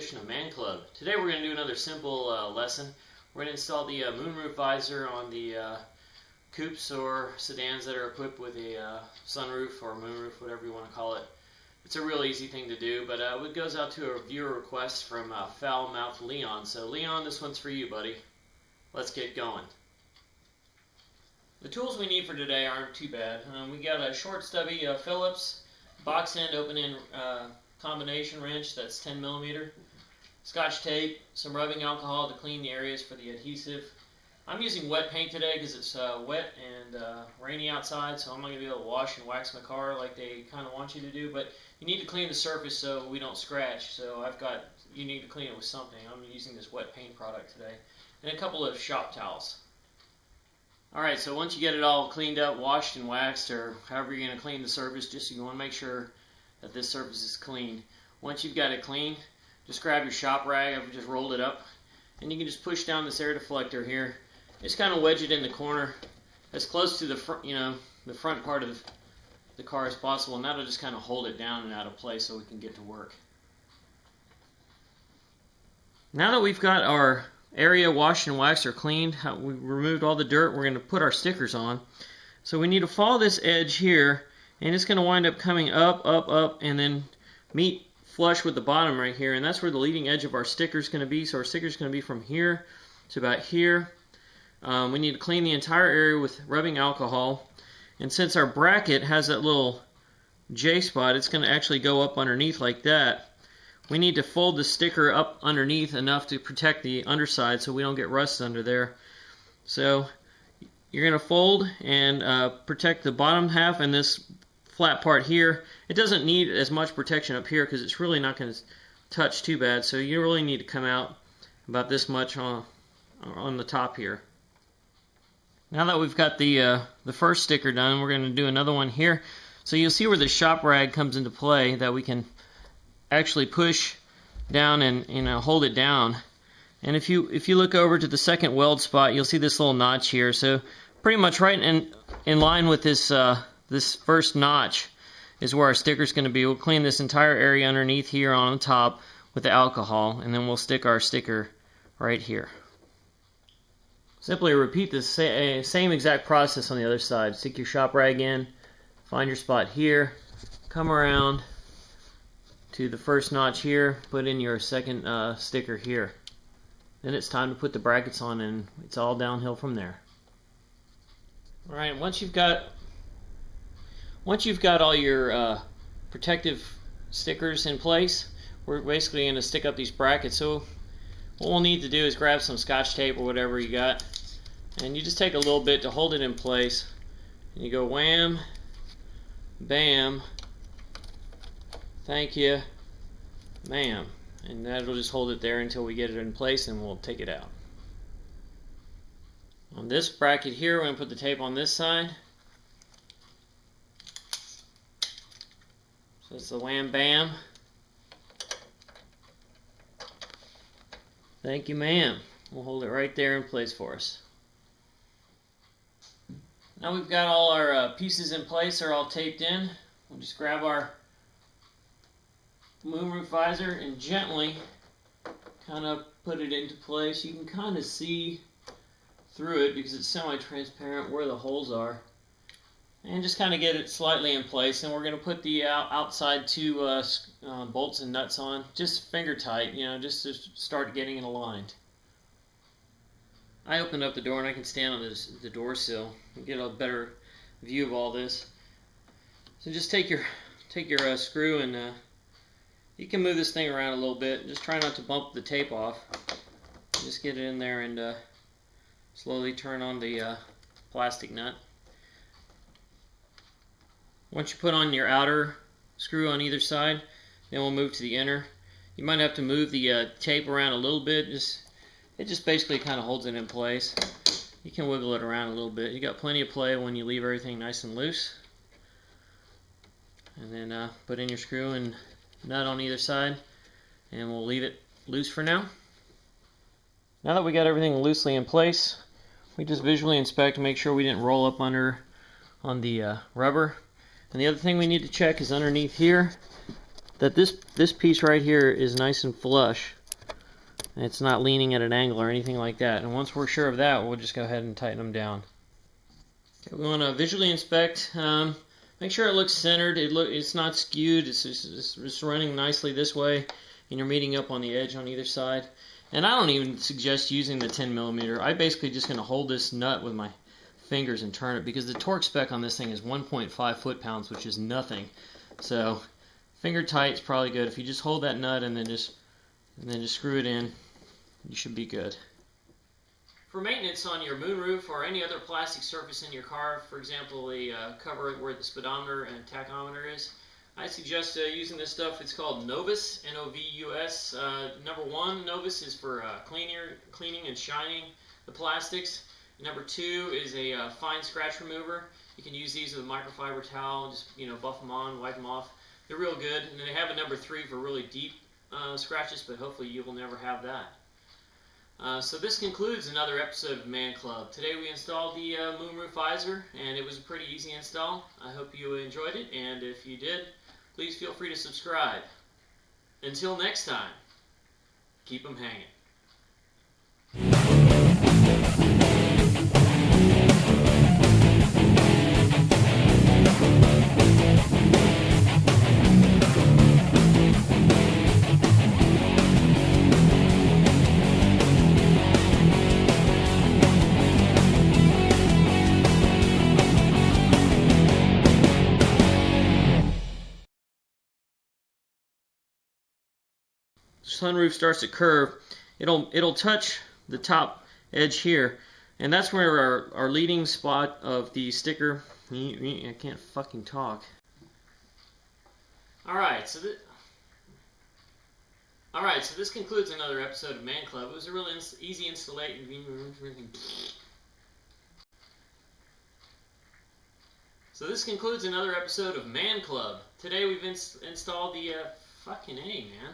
edition of ManClub. Today we're going to do another simple lesson. We're going to install the Moonroof Visor on the coupes or sedans that are equipped with a sunroof or moonroof, whatever you want to call it. It's a real easy thing to do, but it goes out to a viewer request from Foul Mouth Leon. So Leon, this one's for you, buddy. Let's get going. The tools we need for today aren't too bad. We got a short stubby Phillips box end open-end combination wrench that's 10mm, Scotch tape, some rubbing alcohol to clean the areas for the adhesive. I'm using wet paint today because it's wet and rainy outside, so I'm not going to be able to wash and wax my car like they kind of want you to do, but you need to clean the surface so we don't scratch. So you need to clean it with something. I'm using this wet paint product today, and a couple of shop towels. Alright, so once you get it all cleaned up, washed and waxed, or however you're going to clean the surface, just you want to make sure that this surface is clean. Once you've got it clean, just grab your shop rag. I've just rolled it up, and you can just push down this air deflector here. Just kind of wedge it in the corner as close to the front, the front part of the car as possible, and that'll just kind of hold it down and out of place so we can get to work. Now that we've got our area washed and waxed or cleaned, we removed all the dirt, we're going to put our stickers on. So we need to follow this edge here, and it's going to wind up coming up, up, up, and then meet flush with the bottom right here, and that's where the leading edge of our sticker is going to be. So our sticker is going to be from here to about here. We need to clean the entire area with rubbing alcohol, and since our bracket has that little J spot, it's going to actually go up underneath like that. We need to fold the sticker up underneath enough to protect the underside so we don't get rust under there. So you're going to fold and protect the bottom half and this flat part here. It doesn't need as much protection up here because it's really not going to touch too bad, so you really need to come out about this much on the top here. Now that we've got the first sticker done, we're going to do another one here. So you'll see where the shop rag comes into play, that we can actually push down and hold it down. And if you look over to the second weld spot, you'll see this little notch here. So pretty much right in line with this this first notch is where our sticker is going to be. We'll clean this entire area underneath here on the top with the alcohol, and then we'll stick our sticker right here. Simply repeat the same exact process on the other side. Stick your shop rag in, find your spot here, come around to the first notch here, put in your second sticker here. Then it's time to put the brackets on, and it's all downhill from there. Alright, once you've got all your protective stickers in place, we're basically going to stick up these brackets. So what we'll need to do is grab some Scotch tape or whatever you got, and you just take a little bit to hold it in place, and you go wham, bam, thank you, ma'am, and that'll just hold it there until we get it in place, and we'll take it out. On this bracket here, we're going to put the tape on this side. So it's the wham bam, thank you ma'am. We'll hold it right there in place for us. Now we've got all our pieces in place, they're all taped in. We'll just grab our moonroof visor and gently kind of put it into place. You can kind of see through it because it's semi-transparent where the holes are. And just kind of get it slightly in place, and we're going to put the outside two bolts and nuts on, just finger tight, just to start getting it aligned. I opened up the door and I can stand on the door sill and get a better view of all this. So just take your screw, and you can move this thing around a little bit. Just try not to bump the tape off. Just get it in there and slowly turn on the plastic nut. Once you put on your outer screw on either side, then we'll move to the inner. You might have to move the tape around a little bit. It just basically kind of holds it in place. You can wiggle it around a little bit. You got plenty of play when you leave everything nice and loose. And then put in your screw and nut on either side, and we'll leave it loose for now. Now that we got everything loosely in place, we just visually inspect to make sure we didn't roll up under on the rubber. And the other thing we need to check is underneath here that this piece right here is nice and flush and it's not leaning at an angle or anything like that. And once we're sure of that, we'll just go ahead and tighten them down. Okay, we want to visually inspect. Make sure it looks centered. It's not skewed. It's just running nicely this way, and you're meeting up on the edge on either side. And I don't even suggest using the 10 millimeter. I'm basically just going to hold this nut with my fingers and turn it, because the torque spec on this thing is 1.5 foot-pounds, which is nothing. So finger tight is probably good. If you just hold that nut and then just screw it in, you should be good. For maintenance on your moonroof or any other plastic surface in your car, for example, the cover where the speedometer and tachometer is, I suggest using this stuff. It's called Novus, N-O-V-U-S. Number 1, Novus is for cleaning and shining the plastics. Number 2 is a fine scratch remover. You can use these with a microfiber towel and just buff them on, wipe them off. They're real good. And then they have a number 3 for really deep scratches, but hopefully you will never have that. So this concludes another episode of ManClub. Today we installed the Moonroof Visor, and it was a pretty easy install. I hope you enjoyed it, and if you did, please feel free to subscribe. Until next time, keep them hanging. Sunroof starts to curve, it'll touch the top edge here, and that's where our leading spot of the sticker. I can't fucking talk. Alright, so this concludes another episode of ManClub. It was a really easy installation. So this concludes another episode of ManClub. Today we've installed the fucking A, man.